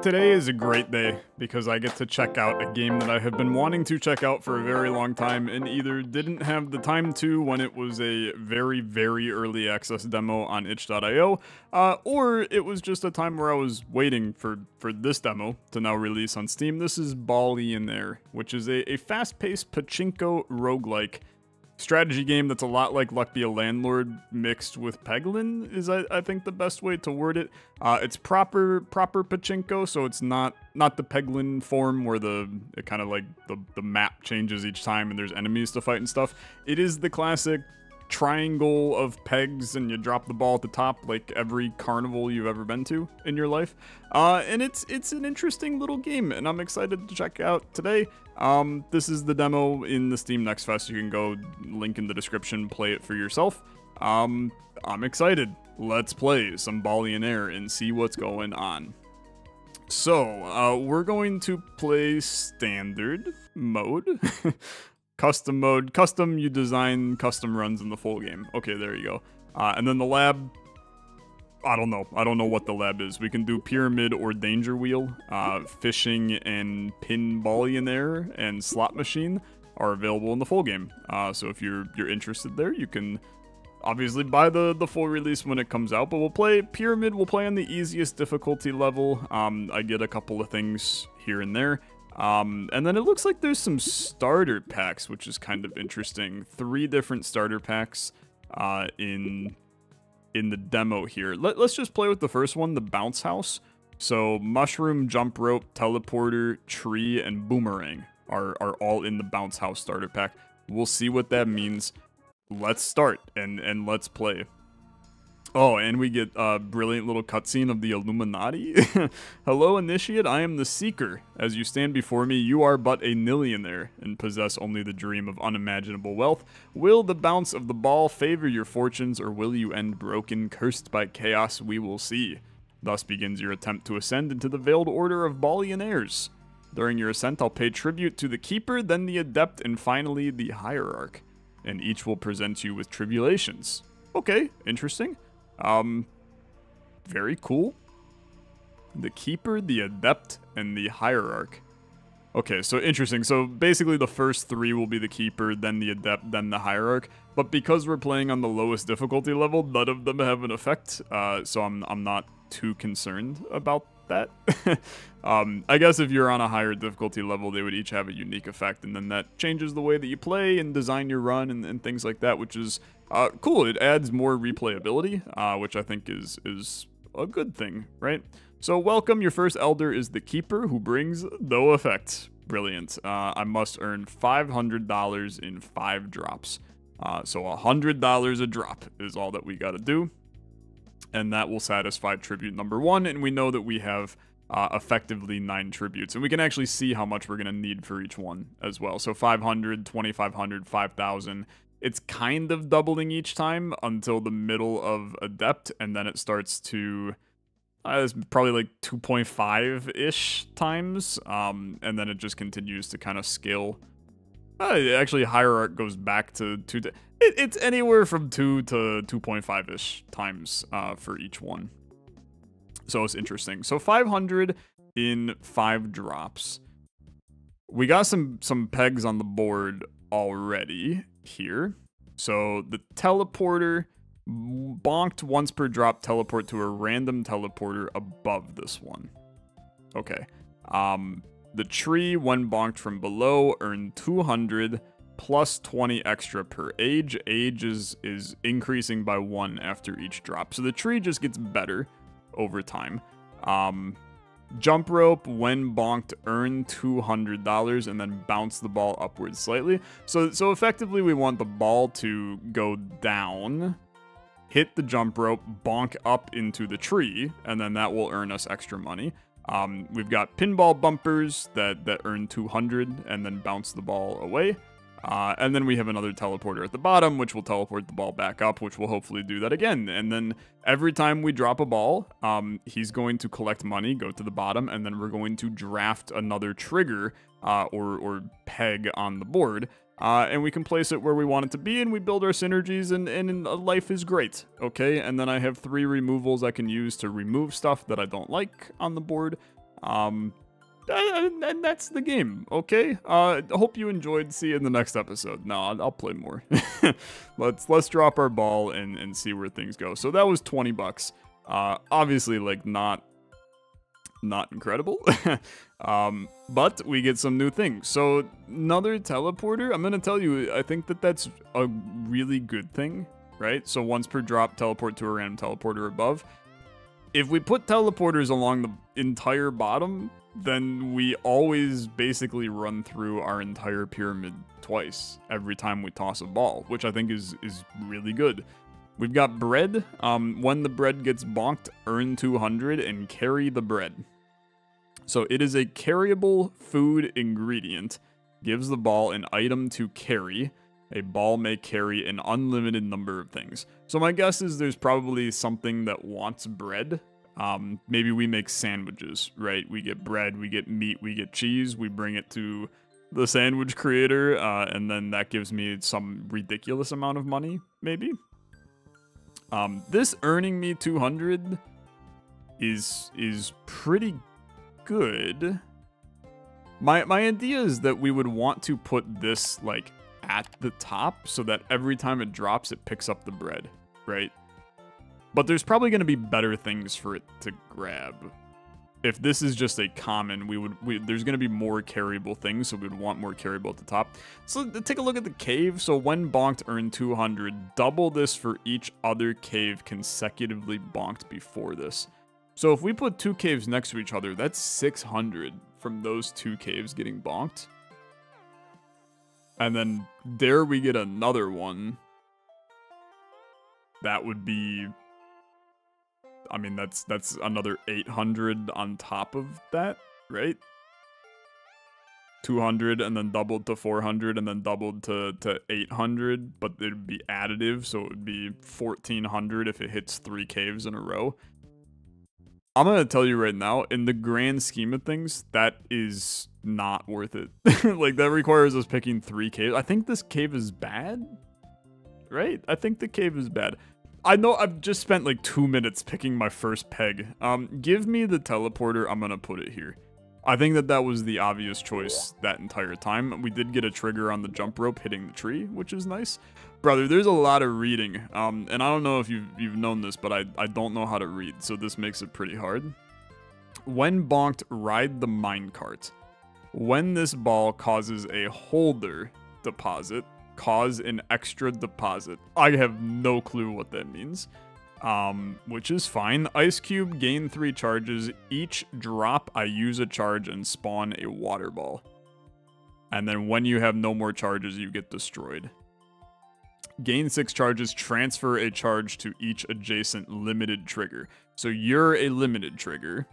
Today is a great day because I get to check out a game that I have been wanting to check out for a very long time and either didn't have the time to when it was a very, very early access demo on itch.io, or it was just a time where I was waiting for this demo to now release on Steam. This is Ballionaire, which is a fast-paced Pachinko Roguelike strategy game that's a lot like Luck Be a Landlord mixed with Peglin is I think the best way to word it. It's proper Pachinko, so it's not the Peglin form where it kind of like the map changes each time and there's enemies to fight and stuff. It is the classic triangle of pegs and you drop the ball at the top like every carnival you've ever been to in your life. And it's an interesting little game and I'm excited to check out today. This is the demo in the Steam Next Fest. You can go, link in the description, play it for yourself. I'm excited. Let's play some Ballionaire and see what's going on. So, we're going to play standard mode. Custom mode. Custom, you design custom runs in the full game. Okay, there you go. And then the lab, I don't know. I don't know what the lab is. We can do pyramid or danger wheel. Fishing and pin Ballionaire and slot machine are available in the full game. So if you're interested there, you can obviously buy the full release when it comes out. But we'll play pyramid. We'll play on the easiest difficulty level. I get a couple of things here and there. And then it looks like there's some starter packs, which is kind of interesting. 3 different starter packs in the demo here. Let's just play with the first one, the bounce house. So mushroom, jump rope, teleporter, tree, and boomerang are all in the bounce house starter pack. We'll see what that means. Let's start and let's play. Oh, and we get a brilliant little cutscene of the Illuminati. Hello, Initiate, I am the Seeker. As you stand before me, you are but a millionaire and possess only the dream of unimaginable wealth. Will the bounce of the ball favor your fortunes, or will you end broken, cursed by chaos? We will see. Thus begins your attempt to ascend into the veiled order of Ballionaires. During your ascent, I'll pay tribute to the Keeper, then the Adept, and finally the Hierarch. And each will present you with tribulations. Okay, interesting. Very cool. The Keeper, the Adept, and the Hierarch. Okay, so interesting. So basically the first 3 will be the Keeper, then the Adept, then the Hierarch. But because we're playing on the lowest difficulty level, none of them have an effect. So I'm not too concerned about that. I guess if you're on a higher difficulty level, they would each have a unique effect, and then that changes the way that you play and design your run and things like that, which is cool. It adds more replayability, which I think is a good thing, right? So welcome, your first elder is the Keeper, who brings no effect. Brilliant. I must earn $500 in 5 drops. So $100 a drop is all that we gotta do. And that will satisfy tribute number 1, and we know that we have effectively 9 tributes. And we can actually see how much we're gonna need for each one as well. So 500, 2,500, 5,000. It's kind of doubling each time until the middle of Adept, and then it starts to... it's probably like 2.5-ish times, and then it just continues to kind of scale. Actually, Hierarch goes back to 2... It's anywhere from 2 to 2.5-ish times for each one. So it's interesting. So 500 in 5 drops. We got some pegs on the board already here. So the teleporter, bonked once per drop, teleport to a random teleporter above this one. Okay. The tree, when bonked from below, earned 200 plus 20 extra per age. Age is increasing by 1 after each drop. So the tree just gets better over time. Jump rope, when bonked, earn $200 and then bounce the ball upwards slightly. So effectively we want the ball to go down, hit the jump rope, bonk up into the tree, and then that will earn us extra money. We've got pinball bumpers that earn 200 and then bounce the ball away. And then we have another teleporter at the bottom, which will teleport the ball back up, which will hopefully do that again. And then every time we drop a ball, he's going to collect money, go to the bottom, and then we're going to draft another trigger or peg on the board. And we can place it where we want it to be, and we build our synergies, and life is great, okay? And then I have 3 removals I can use to remove stuff that I don't like on the board. And that's the game, okay? I hope you enjoyed. See you in the next episode. No, I'll play more. let's drop our ball and see where things go. So that was 20 bucks. Obviously, like, not incredible. But we get some new things. So another teleporter, I'm gonna tell you, I think that's a really good thing, right? So once per drop, teleport to a random teleporter above. If we put teleporters along the entire bottom, then we always basically run through our entire pyramid twice every time we toss a ball, which I think is really good. We've got bread. When the bread gets bonked, earn 200 and carry the bread. So it is a carryable food ingredient. Gives the ball an item to carry. A ball may carry an unlimited number of things. So my guess is there's probably something that wants bread. Maybe we make sandwiches, right? We get bread, we get meat, we get cheese, we bring it to the sandwich creator, and then that gives me some ridiculous amount of money, maybe. This earning me 200 is pretty good. My idea is that we would want to put this, like, at the top so that every time it drops, it picks up the bread, right? But there's probably going to be better things for it to grab. If this is just a common, there's going to be more carryable things, so we'd want more carryable at the top. So take a look at the cave. So when bonked, earn 200. Double this for each other cave consecutively bonked before this. So if we put 2 caves next to each other, that's 600 from those 2 caves getting bonked. And then there we get another one. That would be... I mean, that's another 800 on top of that, right? 200 and then doubled to 400 and then doubled to 800, but it'd be additive, so it would be 1400 if it hits 3 caves in a row. I'm gonna tell you right now, in the grand scheme of things, that is not worth it. Like, that requires us picking 3 caves. I think this cave is bad, right? I think the cave is bad. I know I've just spent like 2 minutes picking my first peg. Give me the teleporter, I'm gonna put it here. I think that was the obvious choice that entire time. We did get a trigger on the jump rope hitting the tree, which is nice. Brother, there's a lot of reading, and I don't know if you've known this, but I don't know how to read, so this makes it pretty hard. When bonked, ride the minecart. When this ball causes a holder deposit, cause an extra deposit. I have no clue what that means, which is fine. Ice cube, gain 3 charges. Each drop, I use a charge and spawn a water ball. And then when you have no more charges, you get destroyed. Gain 6 charges, transfer a charge to each adjacent limited trigger. So you're a limited trigger.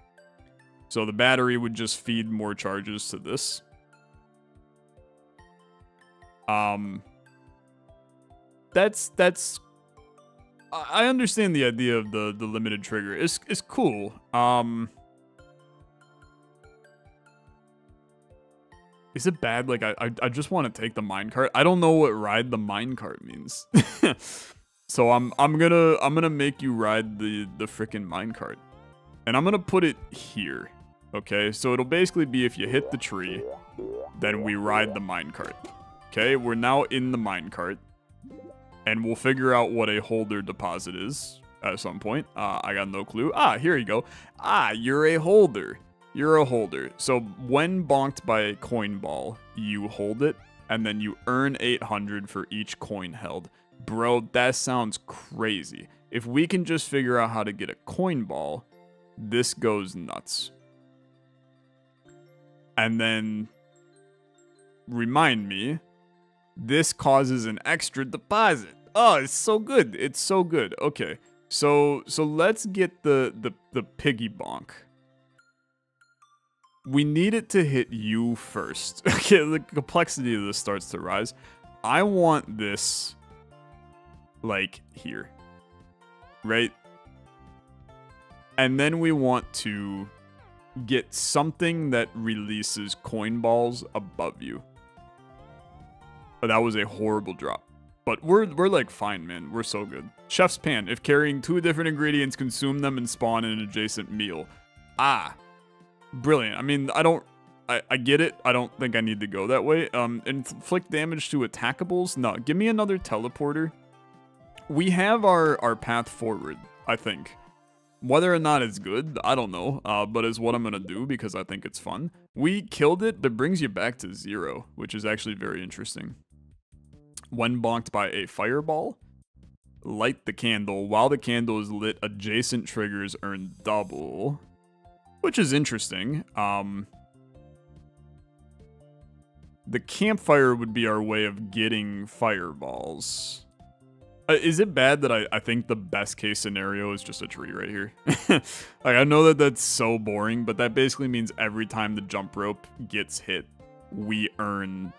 So the battery would just feed more charges to this. That's I understand the idea of the limited trigger. It's cool. Is it bad? Like, I just want to take the minecart. I don't know what ride the minecart means. So I'm gonna make you ride the frickin' minecart. And I'm gonna put it here. Okay, so it'll basically be if you hit the tree, then we ride the minecart. Okay, we're now in the minecart. And we'll figure out what a holder deposit is at some point. I got no clue. Here you go. You're a holder. You're a holder. So when bonked by a coin ball, you hold it, and then you earn 800 for each coin held. Bro, that sounds crazy. If we can just figure out how to get a coin ball, this goes nuts. And then, remind me, this causes an extra deposit. Oh, it's so good. It's so good. Okay. So let's get the piggy bonk. We need it to hit you first. Okay, the complexity of this starts to rise. I want this like here. Right? And then we want to get something that releases coin balls above you. Oh, that was a horrible drop. But we're like fine, man. We're so good. Chef's pan. If carrying 2 different ingredients, consume them and spawn an adjacent meal. Brilliant. I mean, I get it. I don't think I need to go that way. Inflict damage to attackables? No, give me another teleporter. We have our path forward, I think. Whether or not it's good, I don't know, but it's what I'm going to do because I think it's fun. We killed it, that brings you back to 0, which is actually very interesting. When bonked by a fireball, light the candle. While the candle is lit, adjacent triggers earn double, which is interesting. The campfire would be our way of getting fireballs. Is it bad that I think the best case scenario is just a tree right here? Like, I know that that's so boring, but that basically means every time the jump rope gets hit, we earn,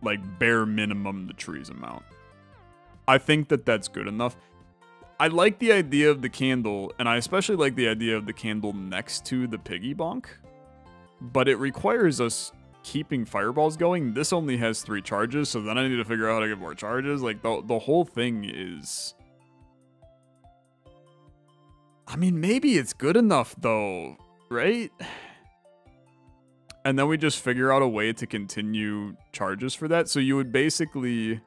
like, bare minimum the tree's amount. I think that that's good enough. I like the idea of the candle, and I especially like the idea of the candle next to the piggy bonk, but it requires us keeping fireballs going. This only has 3 charges, so then I need to figure out how to get more charges. Like, the whole thing is... I mean, maybe it's good enough, though, right? And then we just figure out a way to continue charges for that. So you would basically...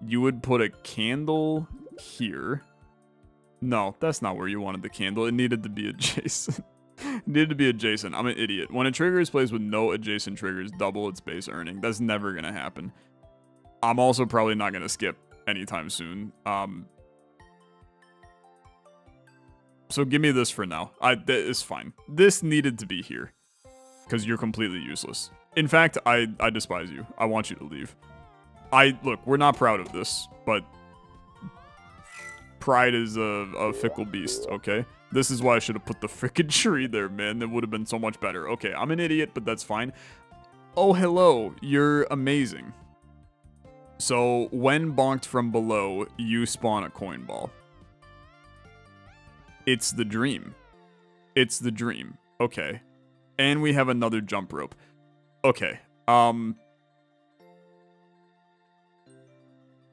You would put a candle here. No, that's not where you wanted the candle. It needed to be adjacent. Needed to be adjacent. I'm an idiot. When a trigger is placed with no adjacent triggers, double its base earning. That's never going to happen. I'm also probably not going to skip anytime soon. So give me this for now. That is fine. This needed to be here. Because you're completely useless. In fact, I despise you. I want you to leave. Look, we're not proud of this, but pride is a fickle beast, okay? This is why I should have put the frickin' tree there, man. That would have been so much better. Okay, I'm an idiot, but that's fine. Oh, hello. You're amazing. So, when bonked from below, you spawn a coin ball. It's the dream. It's the dream. Okay. And we have another jump rope. Okay.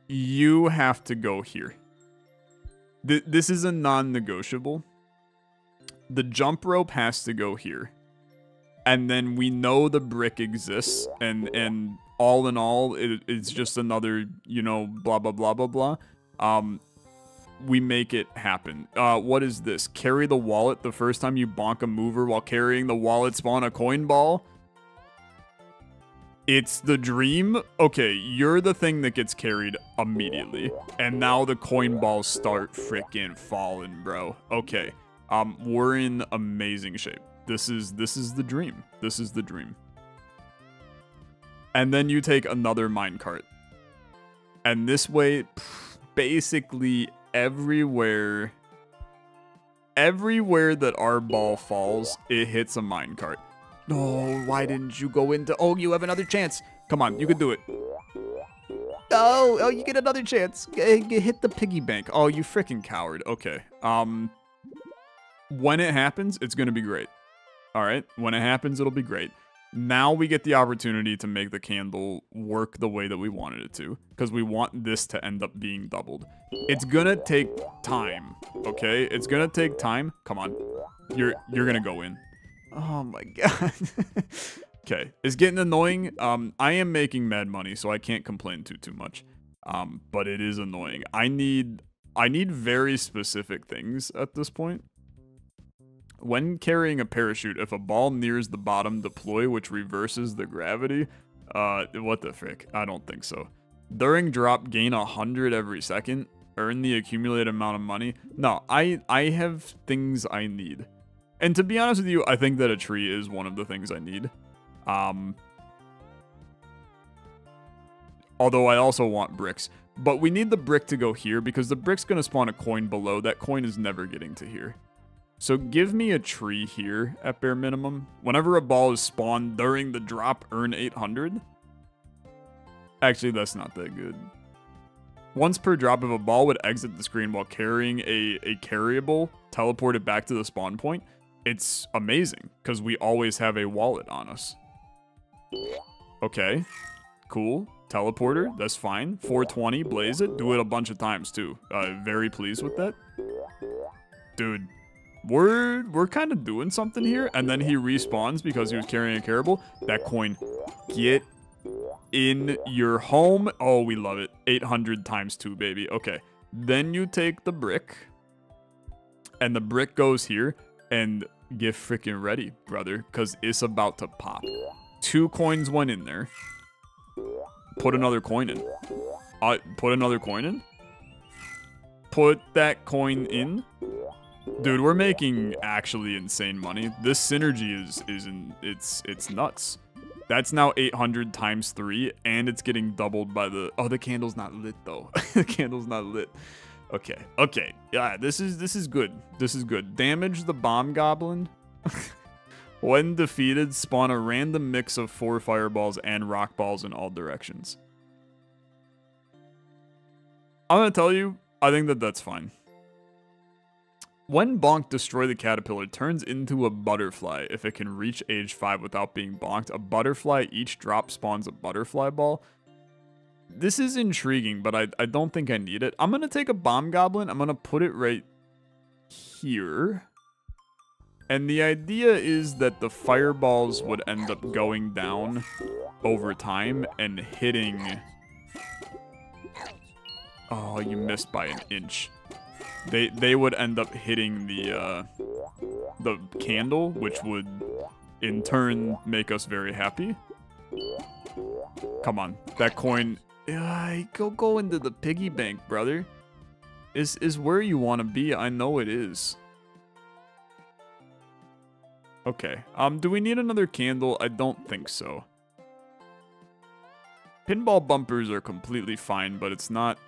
You have to go here. This is a non-negotiable. The jump rope has to go here. And then we know the brick exists, and all in all, it's just another, you know, blah, blah, blah, blah, blah. We make it happen. What is this? Carry the wallet the first time you bonk a mover while carrying the wallet, spawn a coin ball? It's the dream? Okay, you're the thing that gets carried immediately. And now the coin balls start freaking falling, bro. Okay. We're in amazing shape. This is the dream. This is the dream. And then you take another minecart. And this way, basically everywhere that our ball falls, it hits a minecart. No, why didn't you go into... Oh, you have another chance. Come on, you can do it. Oh, you get another chance. Hit the piggy bank. Oh, you freaking coward. Okay. When it happens, it's going to be great. All right? When it happens, it'll be great. Now we get the opportunity to make the candle work the way that we wanted it to, because we want this to end up being doubled. It's going to take time, okay? It's going to take time. Come on. You're going to go in. Oh my god. Okay, it's getting annoying. I am making mad money, so I can't complain too much. But it is annoying. I need very specific things at this point. When carrying a parachute, if a ball nears the bottom, deploy, which reverses the gravity. What the frick? I don't think so. During drop, gain 100 every second. Earn the accumulated amount of money. No, I have things I need. And to be honest with you, I think that a tree is one of the things I need. Although I also want bricks. But we need the brick to go here because the brick's going to spawn a coin below. That coin is never getting to here. So give me a tree here at bare minimum. Whenever a ball is spawned during the drop, earn 800. Actually, that's not that good. Once per drop, if a ball would exit the screen while carrying a carryable, teleport it back to the spawn point. It's amazing, because we always have a wallet on us. Okay, cool. Teleporter, that's fine. 420, blaze it. Do it a bunch of times, too. Very pleased with that. Dude, We're kind of doing something here. And then he respawns because he was carrying a caribou. That coin, get in your home. Oh, we love it. 800 times 2, baby. Okay. Then you take the brick. And the brick goes here. And get freaking ready, brother. Because it's about to pop. 2 coins went in there. Put another coin in. Put another coin in. Put that coin in. Dude, we're making actually insane money. This synergy it's nuts. That's now 800 times 3, and it's getting doubled by the... Oh, the candle's not lit, though. The candle's not lit. Okay, okay. Yeah, this is good. This is good. Damage the bomb goblin. When defeated, spawn a random mix of 4 fireballs and rock balls in all directions. I'm gonna tell you, I think that's fine. When bonked, destroy the caterpillar turns into a butterfly. If it can reach age 5 without being bonked, a butterfly each drop spawns a butterfly ball. This is intriguing, but I don't think I need it. I'm going to take a bomb goblin. I'm going to put it right here. And the idea is that the fireballs would end up going down over time and hitting... Oh, you missed by an inch. They would end up hitting the candle, which would in turn make us very happy. Come on, that coin. Go into the piggy bank, brother. Is where you want to be. I know it is. Okay. Do we need another candle? I don't think so. Pinball bumpers are completely fine, but it's not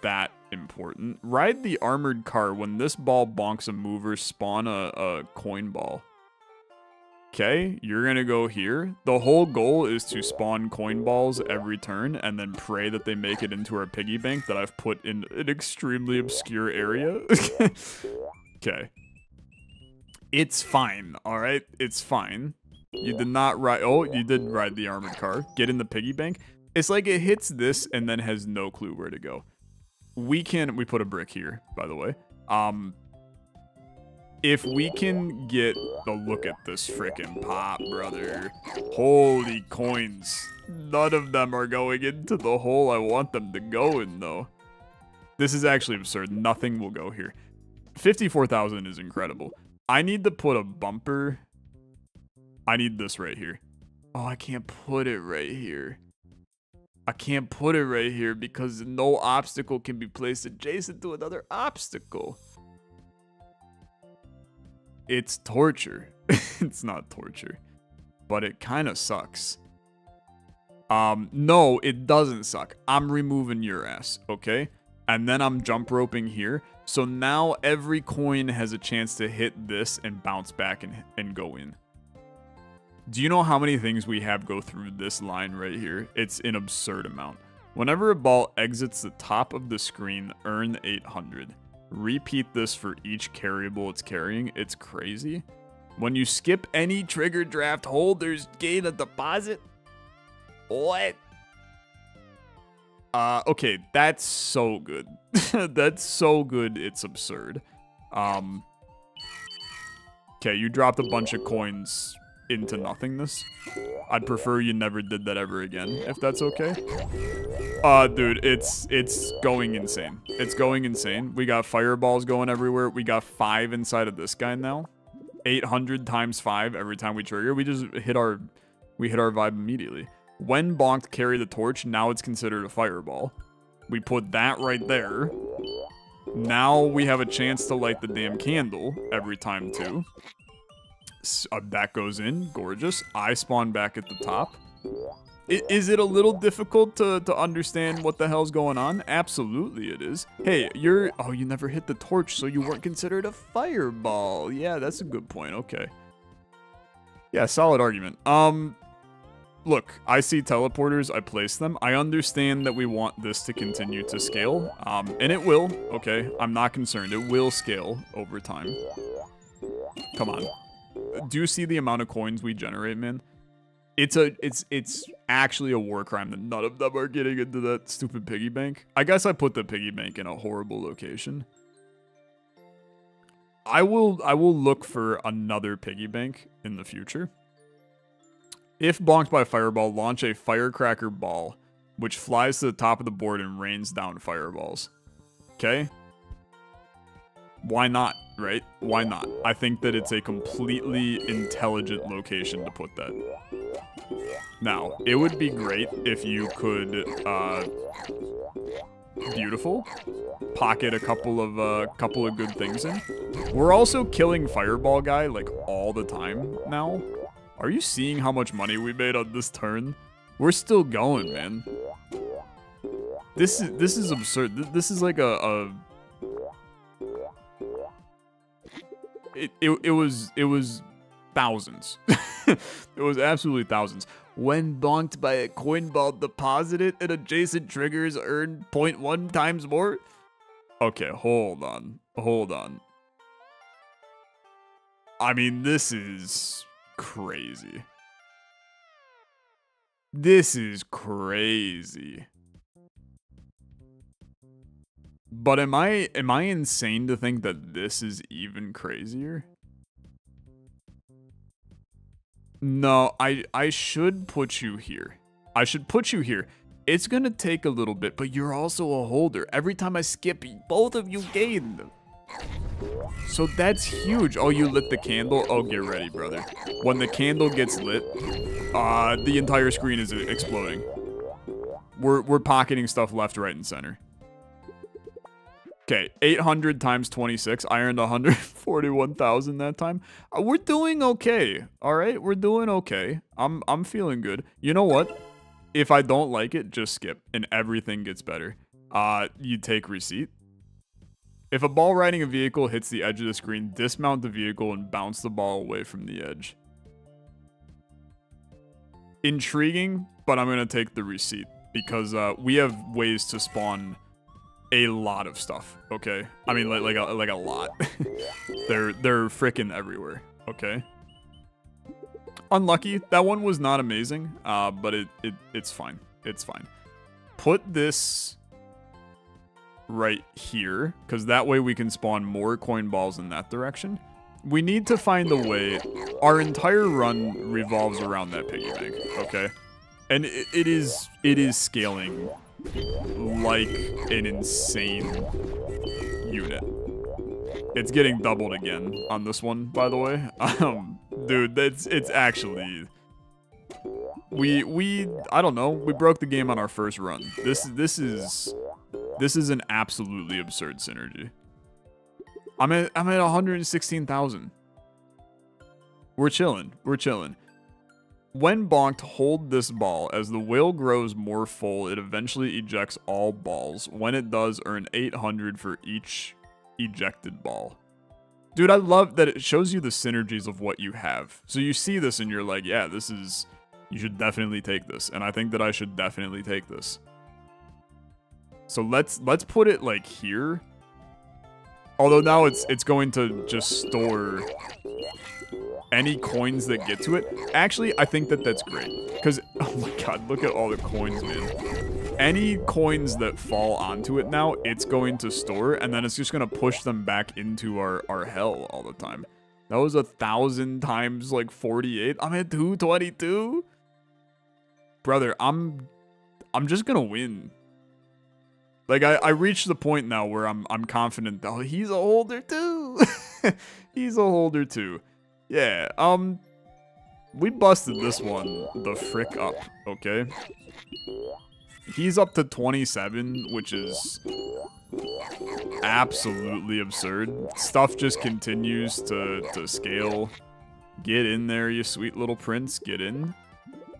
that important. Ride the armored car. When this ball bonks a mover, spawn a coin ball. Okay, you're gonna go here. The whole goal is to spawn coin balls every turn and then pray that they make it into our piggy bank that I've put in an extremely obscure area. Okay. It's fine, alright? It's fine. You did not ride... Oh, you did ride the armored car. Get in the piggy bank. It's like it hits this and then has no clue where to go. We put a brick here, by the way. If we can get a look at this freaking pop, brother. Holy coins. None of them are going into the hole I want them to go in, though. This is actually absurd. Nothing will go here. 54,000 is incredible. I need to put a bumper. I need this right here. Oh, I can't put it right here. I can't put it right here because no obstacle can be placed adjacent to another obstacle. It's torture. It's not torture, but it kind of sucks. No, it doesn't suck. I'm removing your ass, okay? And then I'm jump roping here. So now every coin has a chance to hit this and bounce back and go in. Do you know how many things we have go through this line right here? It's an absurd amount. Whenever a ball exits the top of the screen, earn 800. Repeat this for each carryable it's carrying. It's crazy. When you skip any trigger draft holders, gain a deposit. What? Okay, that's so good. That's so good, it's absurd. Okay, you dropped a bunch of coins into nothingness. I'd prefer you never did that ever again, if that's okay. Dude, it's going insane. It's going insane. We got fireballs going everywhere. We got 5 inside of this guy now. 800 times 5 every time we trigger. We just hit our vibe immediately. When bonked, carry the torch. Now it's considered a fireball. We put that right there. Now we have a chance to light the damn candle every time too. That goes in. Gorgeous. I spawn back at the top. Is it a little difficult to understand what the hell's going on? Absolutely it is. Hey, oh, you never hit the torch, so you weren't considered a fireball. Yeah, that's a good point. Okay. Yeah, solid argument. Look, I see teleporters, I place them. I understand that we want this to continue to scale, and it will, okay? I'm not concerned. It will scale over time. Come on. Do you see the amount of coins we generate, man? It's actually a war crime that none of them are getting into that stupid piggy bank. I guess I put the piggy bank in a horrible location. I will look for another piggy bank in the future. If bonked by fireball, launch a firecracker ball, which flies to the top of the board and rains down fireballs. Okay? Why not, right? Why not? I think that it's a completely intelligent location to put that. Now, it would be great if you could, beautiful, pocket a couple of good things in. We're also killing Fireball Guy, like, all the time now. Are you seeing how much money we made on this turn? We're still going, man. This is absurd. This is like It was thousands. It was absolutely thousands. When bonked by a coin ball, deposit it and adjacent triggers earn 0.1 times more. Okay, hold on. Hold on. I mean, this is crazy. This is crazy. But am I insane to think that this is even crazier? No, I should put you here. I should put you here. It's gonna take a little bit, but you're also a holder. Every time I skip, both of you gain. So that's huge. Oh, you lit the candle? Oh, get ready, brother. When the candle gets lit, the entire screen is exploding. We're pocketing stuff left, right, and center. Okay, 800 times 26. I earned 141,000 that time. We're doing okay. All right, we're doing okay. I'm feeling good. You know what? If I don't like it, just skip, and everything gets better. You take receipt. If a ball riding a vehicle hits the edge of the screen, dismount the vehicle and bounce the ball away from the edge. Intriguing, but I'm gonna take the receipt because we have ways to spawn a lot of stuff, okay? I mean, like a lot. They're freaking everywhere, okay? Unlucky. That one was not amazing, but it's fine. It's fine. Put this right here, because that way we can spawn more coin balls in that direction. We need to find a way. Our entire run revolves around that piggy bank, okay? And it is scaling like an insane unit. It's getting doubled again on this one, by the way. Dude, it's actually I don't know. We broke the game on our first run. This is an absolutely absurd synergy. I'm at 116,000. We're chilling. We're chilling. When bonked, hold this ball. As the whale grows more full, it eventually ejects all balls. When it does, earn 800 for each ejected ball. Dude, I love that it shows you the synergies of what you have. So you see this and you're like, yeah, this is... You should definitely take this. And I think that I should definitely take this. So let's put it like here. Although now it's going to just store any coins that get to it. Actually, I think that that's great. Because, oh my god, look at all the coins, man. Any coins that fall onto it now, it's going to store. And then it's just going to push them back into our hell all the time. That was 1,000 times like 48. I'm at 222. Brother, I'm just going to win. Like, I reached the point now where I'm confident that he's a holder too. He's a holder too. Yeah, we busted this one the frick up, okay? He's up to 27, which is absolutely absurd. Stuff just continues to scale. Get in there, you sweet little prince, get in.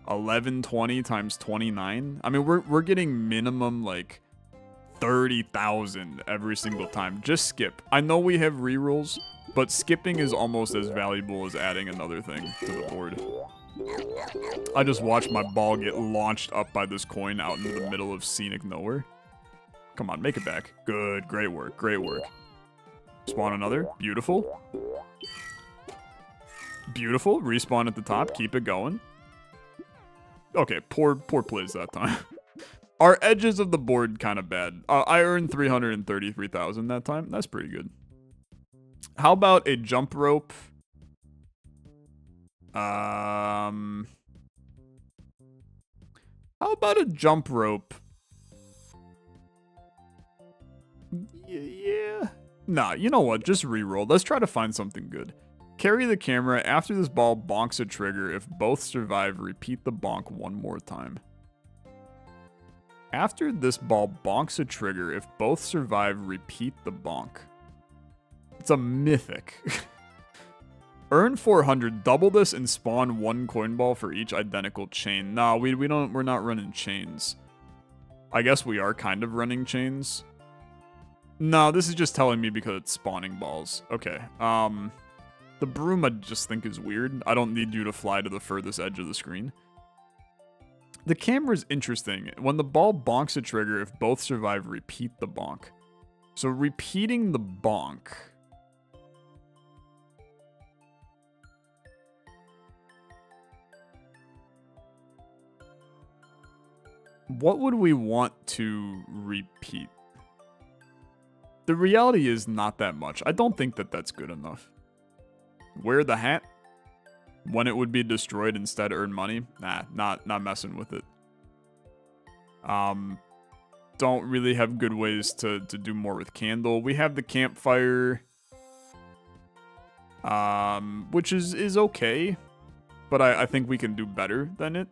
1120 times 29. I mean, we're getting minimum, like, 30,000 every single time. Just skip. I know we have rerolls, but skipping is almost as valuable as adding another thing to the board. I just watched my ball get launched up by this coin out into the middle of scenic nowhere. Come on, make it back. Good. Great work. Great work. Spawn another. Beautiful. Beautiful. Respawn at the top. Keep it going. Okay, poor plays that time. Our edges of the board kind of bad. I earned 333,000 that time. That's pretty good. How about a jump rope? How about a jump rope? Yeah. Nah, you know what? Just reroll. Let's try to find something good. Carry the camera. After this ball bonks a trigger, if both survive, repeat the bonk one more time. After this ball bonks a trigger, if both survive, repeat the bonk. It's a mythic. Earn 400, double this and spawn one coin ball for each identical chain. Nah, we're not running chains. I guess we are kind of running chains. No, this is just telling me because it's spawning balls. Okay. The broom I just think is weird. I don't need you to fly to the furthest edge of the screen. The camera's interesting. When the ball bonks a trigger, if both survive, repeat the bonk. So repeating the bonk. What would we want to repeat? The reality is not that much. I don't think that that's good enough. Wear the hat? When it would be destroyed, instead earn money? Nah, not messing with it. Don't really have good ways to do more with candle. We have the campfire, which is okay, but I think we can do better than it.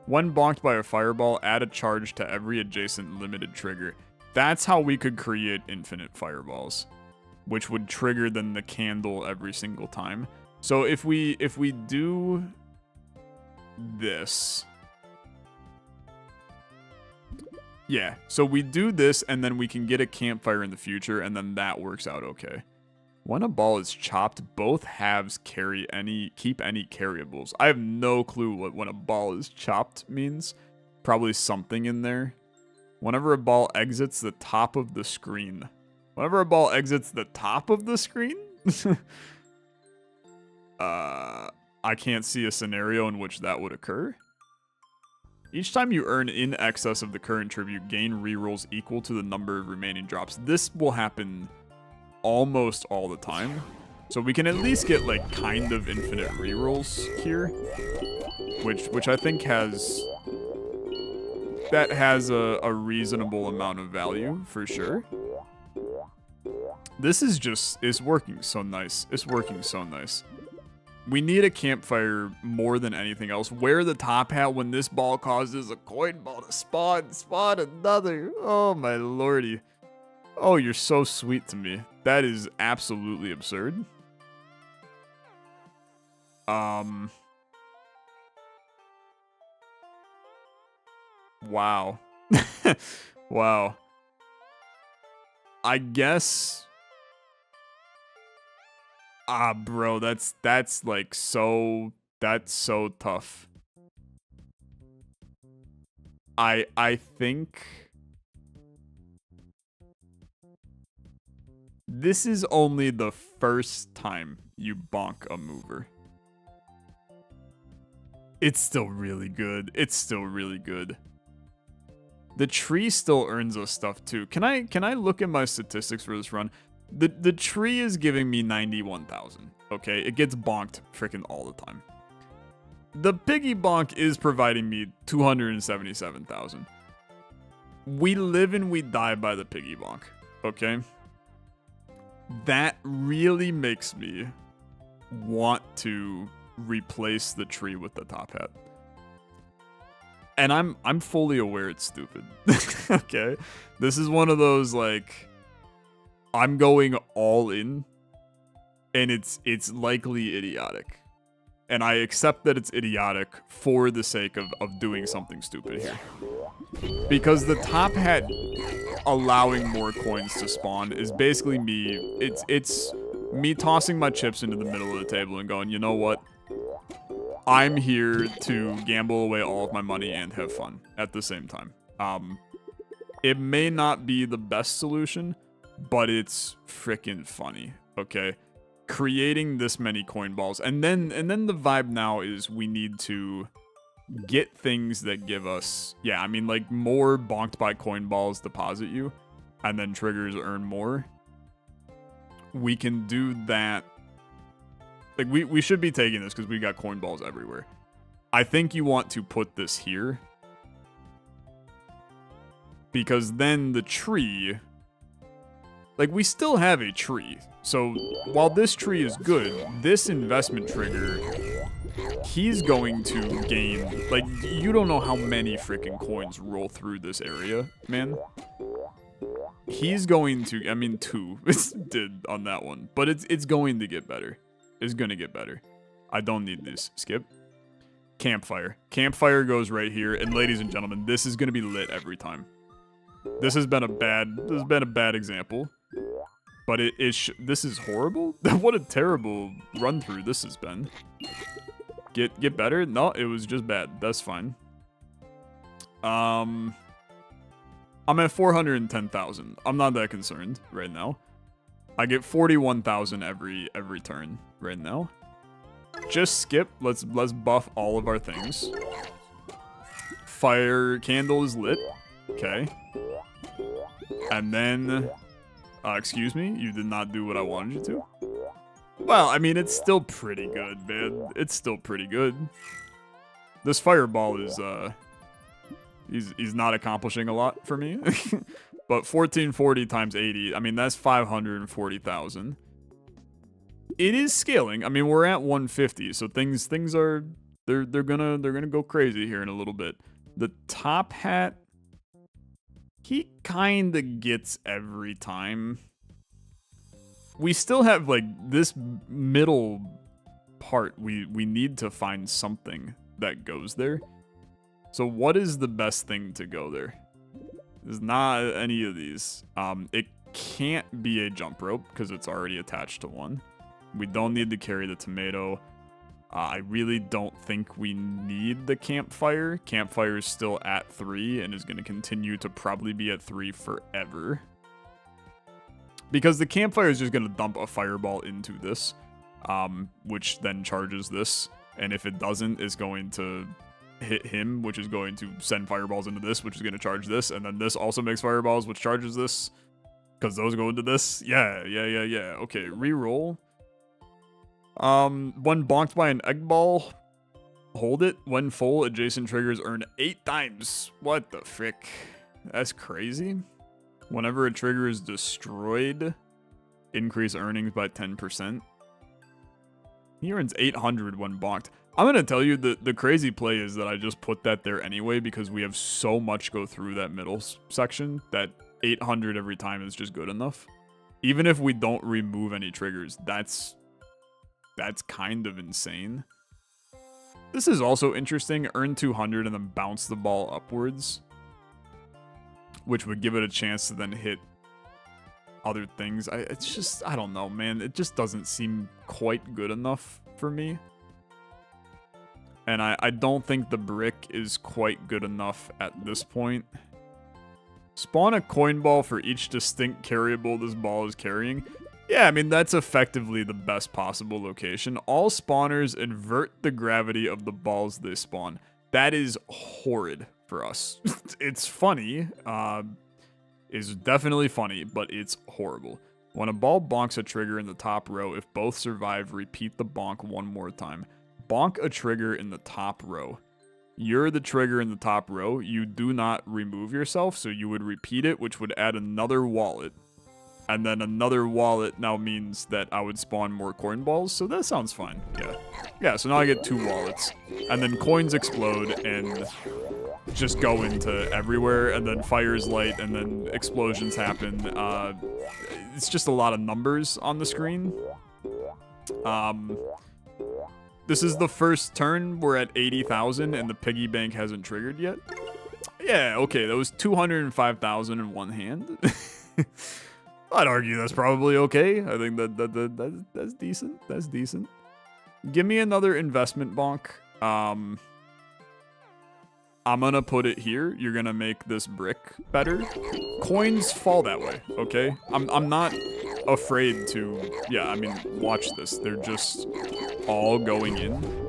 When bonked by a fireball, add a charge to every adjacent limited trigger. That's how we could create infinite fireballs, which would trigger then the candle every single time. So if we do this, yeah, so we do this and then we can get a campfire in the future and then that works out okay. When a ball is chopped, both halves keep any carryables. I have no clue what when a ball is chopped means. Probably something in there. Whenever a ball exits the top of the screen. Whenever a ball exits the top of the screen? I can't see a scenario in which that would occur. Each time you earn in excess of the current tribute, gain rerolls equal to the number of remaining drops. This will happen almost all the time. So we can at least get like kind of infinite rerolls here. Which I think has a reasonable amount of value for sure. This is working so nice. It's working so nice. We need a campfire more than anything else. Wear the top hat when this ball causes a coin ball to spawn another. Oh my lordy. Oh, you're so sweet to me. That is absolutely absurd. Wow. Wow. I guess. Bro, that's like so tough. I think this is only the first time you bonk a mover. It's still really good. It's still really good. The tree still earns us stuff too. Can I look at my statistics for this run? The tree is giving me 91,000. Okay, it gets bonked freaking all the time. The piggy bonk is providing me 277,000. We live and we die by the piggy bonk. Okay, that really makes me want to replace the tree with the top hat. And I'm fully aware it's stupid. Okay, this is one of those like, I'm going all in, and it's likely idiotic. And I accept that it's idiotic for the sake of doing something stupid here. Because the top hat allowing more coins to spawn is basically me, it's me tossing my chips into the middle of the table and going, you know what? I'm here to gamble away all of my money and have fun at the same time. It may not be the best solution, but it's freaking funny, okay? Creating this many coin balls, and then the vibe now is we need to get things that give us, yeah, I mean like more bonked by coin balls deposit you, and then triggers earn more. we can do that. Like, we should be taking this because we got coin balls everywhere. I think you want to put this here. Because then the tree... Like, we still have a tree. So, while this tree is good, this investment trigger, he's going to gain... Like, you don't know how many freaking coins roll through this area, man. He's going to... I mean, 2 did on that one. But it's going to get better. It's going to get better. I don't need this. Skip. Campfire. Campfire goes right here. And ladies and gentlemen, this is going to be lit every time. This has been a bad example. But this is horrible? What a terrible run through this has been. Get better? No, it was just bad. That's fine. I'm at 410,000. I'm not that concerned right now. I get 41,000 every turn right now. Just skip. Let's buff all of our things. Fire candle is lit. Okay. And then... excuse me? You did not do what I wanted you to? Well, I mean, it's still pretty good, man. It's still pretty good. This fireball is, he's not accomplishing a lot for me. But 1440 times 80, I mean, that's 540,000. It is scaling. I mean, we're at 150, so things are, they're gonna go crazy here in a little bit. The top hat... He kinda gets every time. We still have, like, this middle part. We need to find something that goes there. So what is the best thing to go there? There's not any of these. It can't be a jump rope because it's already attached to one. We don't need to carry the tomato. I really don't think we need the campfire. Campfire is still at 3 and is going to continue to probably be at 3 forever. Because the campfire is just going to dump a fireball into this, which then charges this. And if it doesn't, it's going to hit him, which is going to send fireballs into this, which is going to charge this. And then this also makes fireballs, which charges this. Because those go into this. Yeah. Okay, reroll. When bonked by an egg ball, hold it. When full, adjacent triggers earn 8 times. What the frick? That's crazy. Whenever a trigger is destroyed, increase earnings by 10%. He earns 800 when bonked. I'm going to tell you the crazy play is that I just put that there anyway because we have so much go through that middle section that 800 every time is just good enough. Even if we don't remove any triggers, that's kind of insane. This is also interesting. Earn 200 and then bounce the ball upwards. Which would give it a chance to then hit other things. It's just, I don't know, man. It just doesn't seem quite good enough for me. And I don't think the brick is quite good enough at this point. Spawn a coin ball for each distinct carryable this ball is carrying. Yeah, I mean, that's effectively the best possible location. All spawners invert the gravity of the balls they spawn. That is horrid for us. It's funny. It's definitely funny, but it's horrible. When a ball bonks a trigger in the top row, if both survive, repeat the bonk one more time. Bonk a trigger in the top row. You're the trigger in the top row. You do not remove yourself, so you would repeat it, which would add another wallet. And then another wallet now means that I would spawn more coin balls, so that sounds fine. Yeah, so now I get 2 wallets. And then coins explode and just go into everywhere, and then fires light, and then explosions happen. It's just a lot of numbers on the screen. This is the first turn. We're at 80,000, and the piggy bank hasn't triggered yet. Yeah, okay, that was 205,000 in one hand. I'd argue that's probably okay. I think that's decent. That's decent. Give me another investment bonk. I'm gonna put it here. You're gonna make this brick better. Coins fall that way, okay? I'm not afraid to... Yeah, I mean, watch this. They're just all going in.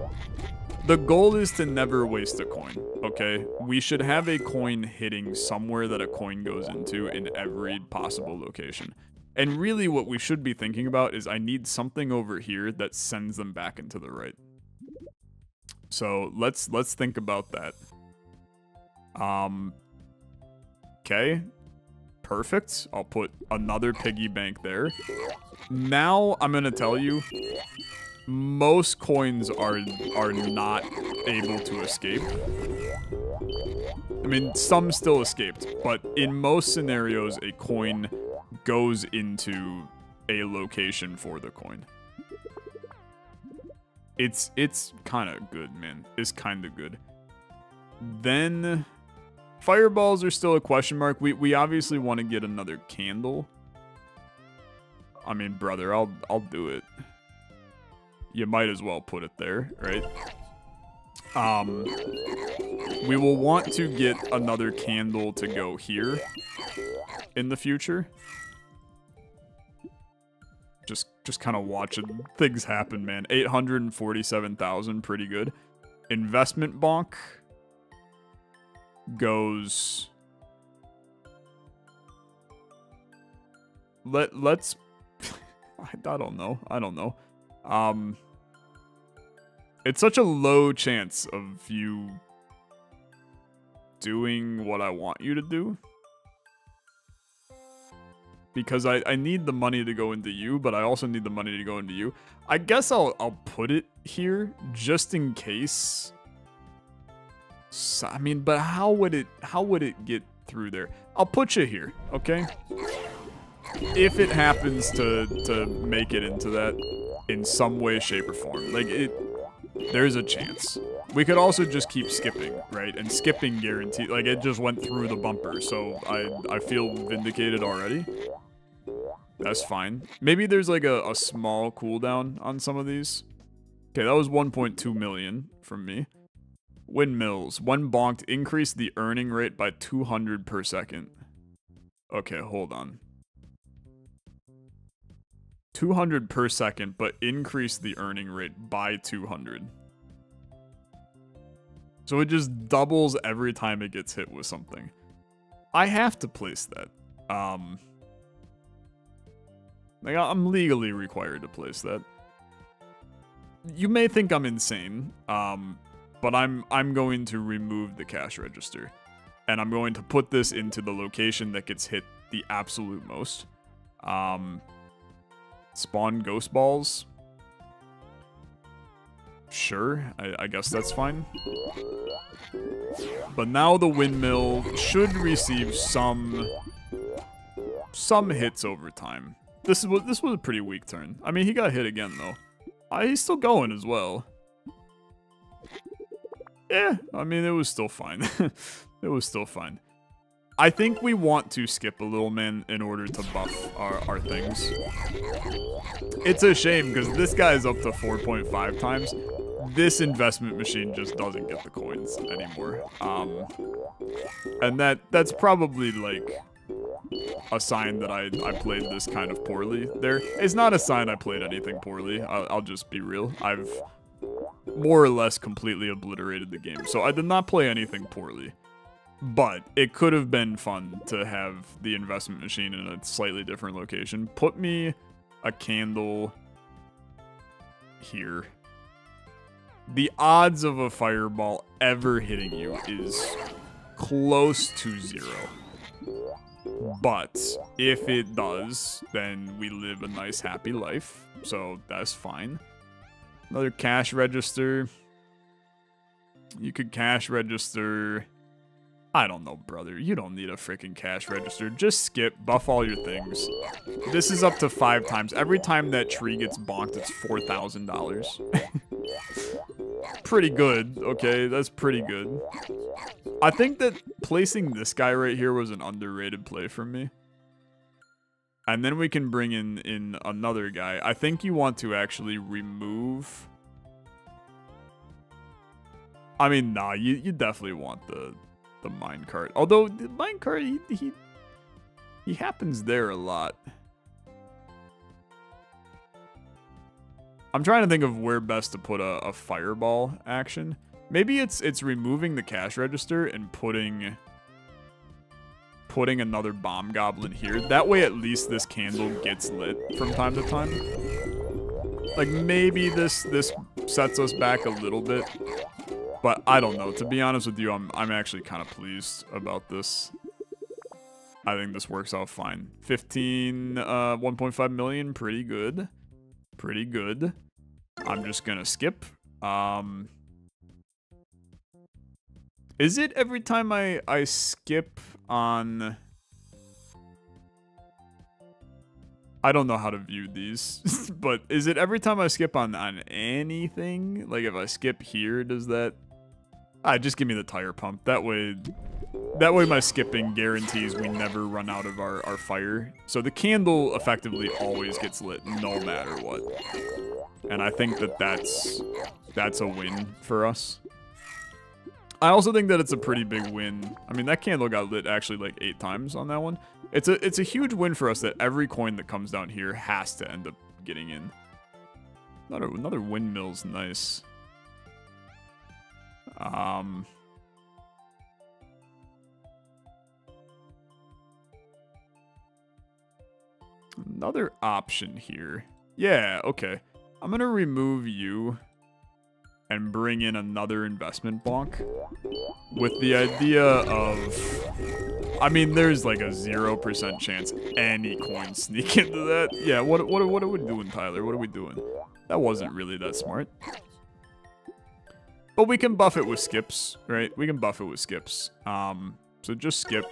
The goal is to never waste a coin, okay? We should have a coin hitting somewhere that a coin goes into in every possible location. And really what we should be thinking about is I need something over here that sends them back into the right. So let's think about that. Okay. Perfect. I'll put another piggy bank there. Now I'm gonna tell you, most coins are not able to escape. I mean, some still escaped, but in most scenarios, a coin goes into a location for the coin. It's kind of good, man. It's kind of good. Then fireballs are still a question mark. We obviously want to get another candle. I mean, brother, I'll do it. You might as well put it there, right? We will want to get another candle to go here in the future. Just kind of watching things happen, man. 847,000, pretty good. Investment bonk goes. Let's. I don't know. It's such a low chance of you doing what I want you to do. Because I need the money to go into you, but I also need the money to go into you. I guess I'll put it here just in case. So, I mean, but how would it get through there? I'll put you here, okay? If it happens to make it into that in some way, shape, or form, like there's a chance. We could also just keep skipping, right? And skipping guaranteed, like it just went through the bumper, so I feel vindicated already. That's fine. Maybe there's like a small cooldown on some of these. Okay, that was 1.2 million from me. Windmills. When bonked, increase the earning rate by 200 per second. Okay, hold on. 200 per second, but increase the earning rate by 200. So it just doubles every time it gets hit with something. I have to place that. Like, I'm legally required to place that. You may think I'm insane, but I'm going to remove the cash register. And I'm going to put this into the location that gets hit the absolute most. Spawn ghost balls. Sure, I guess that's fine. But now the windmill should receive some hits over time. This was a pretty weak turn. I mean, he got hit again though. He's still going as well. Yeah, I mean, it was still fine. It was still fine. I think we want to skip a little, man, in order to buff our things. It's a shame, because this guy's up to 4.5 times. This investment machine just doesn't get the coins anymore. And that's probably, like, a sign that I played this kind of poorly there. It's not a sign I played anything poorly. I'll just be real. I've more or less completely obliterated the game. So I did not play anything poorly. But it could have been fun to have the investment machine in a slightly different location. Put me a candle here. The odds of a fireball ever hitting you is close to 0. But if it does, then we live a nice, happy life. So that's fine. Another cash register. You could cash register. I don't know, brother. You don't need a freaking cash register. Just skip, buff all your things. This is up to 5 times. Every time that tree gets bonked, it's $4,000. Pretty good, okay? That's pretty good. I think that placing this guy right here was an underrated play from me. And then we can bring in another guy. I think you want to actually remove... I mean, nah, you definitely want the minecart. Although, the minecart, he happens there a lot. I'm trying to think of where best to put a fireball action. Maybe it's removing the cash register and putting putting another bomb goblin here. That way at least this candle gets lit from time to time. Like maybe this sets us back a little bit. But I don't know. To be honest with you, I'm actually kind of pleased about this. I think this works out fine. 1.5 million, pretty good. Pretty good. I'm just gonna skip. Is it every time I skip on... I don't know how to view these, but is it every time I skip on anything? Like if I skip here, does that... just give me the tire pump. That way my skipping guarantees we never run out of our fire. So the candle effectively always gets lit no matter what. And I think that's a win for us. I also think that it's a pretty big win. I mean, that candle got lit actually like 8 times on that one. It's a huge win for us that every coin that comes down here has to end up getting in. Another windmill's nice. Another option here. Yeah, okay. I'm gonna remove you and bring in another investment bonk with the idea of... I mean, there's like a 0% chance any coins sneak into that. Yeah, what are we doing, Tyler? What are we doing? That wasn't really that smart. But we can buff it with skips, right? We can buff it with skips. So just skip.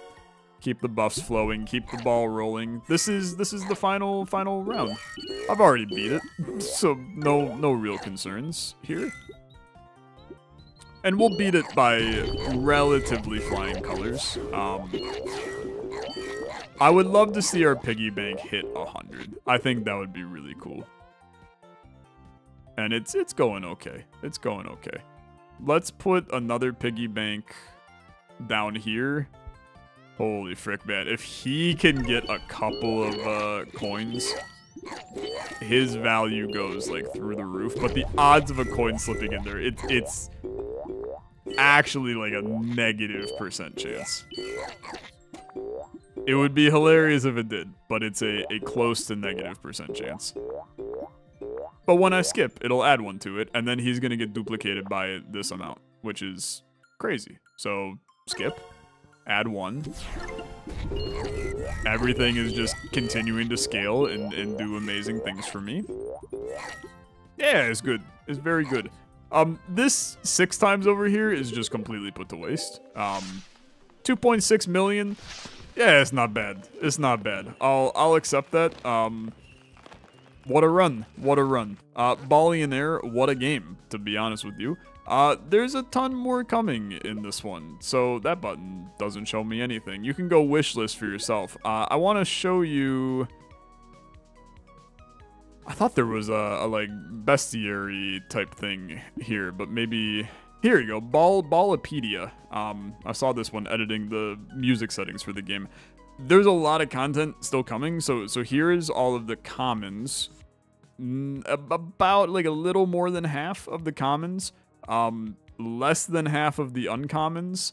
Keep the buffs flowing. Keep the ball rolling. This is the final round. I've already beat it, so no real concerns here. And we'll beat it by relatively flying colors. I would love to see our piggy bank hit 100. I think that would be really cool. And it's going okay. It's going okay. Let's put another piggy bank down here. Holy frick, man. If he can get a couple of coins, his value goes like through the roof. But the odds of a coin slipping in there, it's actually like a -% chance. It would be hilarious if it did, but it's a close to -% chance. But when I skip, it'll add one to it, and then he's gonna get duplicated by this amount, which is crazy. So skip, add 1. Everything is just continuing to scale and do amazing things for me. Yeah, it's good. It's very good. This 6 times over here is just completely put to waste. 2.6 million. Yeah, it's not bad. It's not bad. I'll accept that. What a run. What a run. Ballionaire, what a game, to be honest with you. There's a ton more coming in this one, so that button doesn't show me anything. You can go wishlist for yourself. I want to show you... I thought there was a like bestiary type thing here, but maybe... Here you go, Ballopedia. I saw this one editing the music settings for the game. There's a lot of content still coming, so here's all of the commons. About like a little more than half of the commons. Less than half of the uncommons.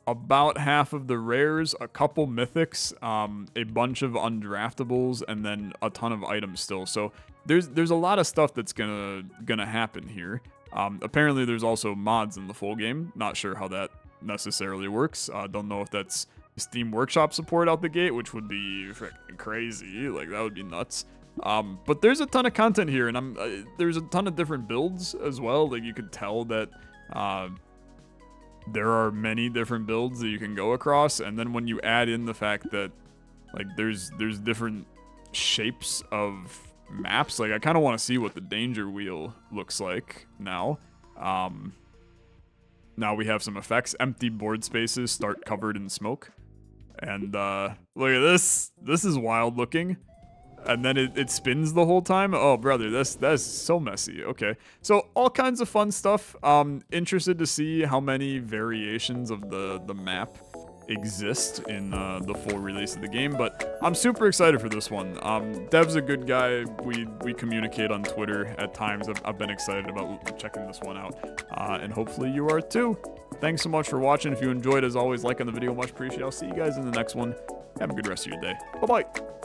About half of the rares, a couple mythics, a bunch of undraftables, and then a ton of items still. So there's a lot of stuff that's gonna happen here. Apparently there's also mods in the full game. Not sure how that necessarily works. Don't know if that's Steam Workshop support out the gate, which would be freaking crazy. Like that would be nuts. But there's a ton of content here, and there's a ton of different builds as well. Like you could tell that there are many different builds that you can go across, and then when you add in the fact that like there's different shapes of maps, like I kind of want to see what the danger wheel looks like now. Now we have some effects. Empty board spaces start covered in smoke, and look at this. This is wild looking. And then it spins the whole time. Oh, brother, that's so messy. Okay, so all kinds of fun stuff. Interested to see how many variations of the map exist in the full release of the game, but I'm super excited for this one. Dev's a good guy. We communicate on Twitter at times. I've been excited about checking this one out, and hopefully you are too. Thanks so much for watching. If you enjoyed, as always, like on the video, much appreciated. I'll see you guys in the next one. Have a good rest of your day. Bye-bye.